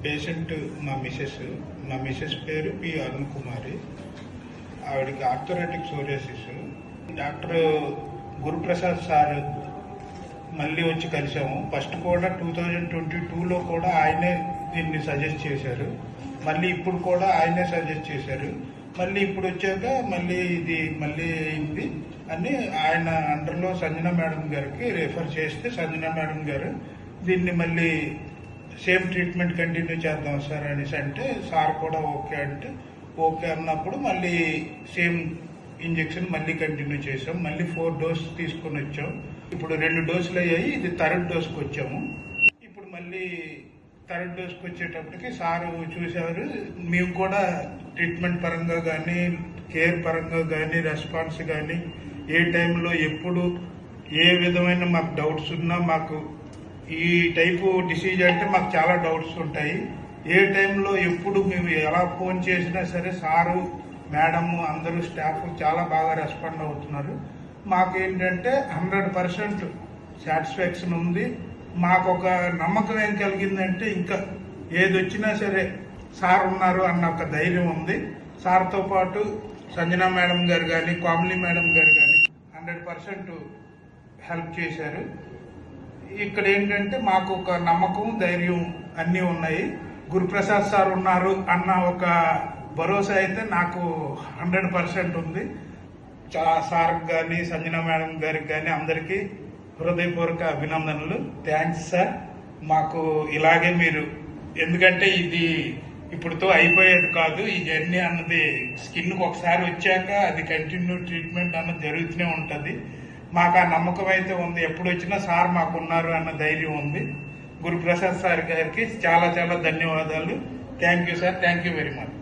Patient మా Mrs పేరు P Arun కుమారి. ఆవిడకి arthritic psoriasis. Doctor Guruprasad sir మళ్ళీ వచ్చి కలిసాము. ఫస్ట్ కూడా 2022లో కూడా ఆయనే దీన్ని సజెస్ట్ చేశారు. మళ్ళీ ఇప్పుడు కూడా ఆయనే సజెస్ట్ చేశారు. మళ్ళీ ఇప్పుడు వచ్చాక మళ్ళీ అయింది అని ఆయన అండర్లో సంజన మేడం గారికి రెఫర్ చేస్తే సంజన మేడం గారు దీన్ని మళ్ళీ సేమ్ ట్రీట్మెంట్ కంటిన్యూ చేద్దాం సార్ అనేసి అంటే సార్ కూడా ఓకే అంటే ఓకే అన్నప్పుడు మళ్ళీ సేమ్ ఇంజెక్షన్ మళ్ళీ కంటిన్యూ చేసాం. మళ్ళీ 4 డోస్ తీసుకుని వచ్చాం. ఇప్పుడు 2 డోసులు అయ్యాయి. ఇది 3rd డోస్కి వచ్చాము. ఇప్పుడు మళ్ళీ 3rd డోస్కి వచ్చేటప్పటికి సారు చూసారు. మేము కూడా ట్రీట్మెంట్ పరంగా కానీ కేర్ పరంగా కానీ రెస్పాన్స్ కానీ ఏ టైంలో ఎప్పుడు ఏ విధమైన మాకు డౌట్స్ ఉన్నా మాకు ఈ టైపు డిసీజ్ అంటే మాకు చాలా డౌట్స్ ఉంటాయి. ఏ టైంలో ఎప్పుడు మేము ఎలా ఫోన్ చేసినా సరే సారు మేడం అందరూ స్టాఫ్ చాలా బాగా రెస్పాండ్ అవుతున్నారు. మాకేంటంటే 100% సాటిస్ఫాక్షన్ ఉంది. మాకు ఒక నమ్మకం ఏం కలిగిందంటే ఇంకా ఏది వచ్చినా సరే సార్ ఉన్నారు అన్న ఒక ధైర్యం ఉంది. సార్తో పాటు సంజనా మేడం గారు కానీ కామిని మేడం గారు కానీ 100% హెల్ప్ చేశారు. ఇక్కడ ఏంటంటే మాకు ఒక నమ్మకం ధైర్యం అన్నీ ఉన్నాయి. గురుప్రసాద్ సార్ ఉన్నారు అన్న ఒక భరోసా అయితే నాకు 100% ఉంది. సార్ కానీ సంజనా మేడం గారికి కానీ అందరికీ హృదయపూర్వక అభినందనలు. Thanks sir. మాకు ఇలాగే మీరు, ఎందుకంటే ఇది ఇప్పుడుతో అయిపోయేది కాదు. ఈ జర్నీ అన్నది స్కిన్కి ఒకసారి వచ్చాక అది కంటిన్యూ ట్రీట్మెంట్ అన్నది జరుగుతూనే ఉంటుంది. మాకు ఆ నమ్మకం అయితే ఉంది. ఎప్పుడు వచ్చినా సార్ మాకున్నారు అన్న ధైర్యం ఉంది. గురుప్రసాద్ సార్ గారికి చాలా చాలా ధన్యవాదాలు. Thank you sir. Thank you very much.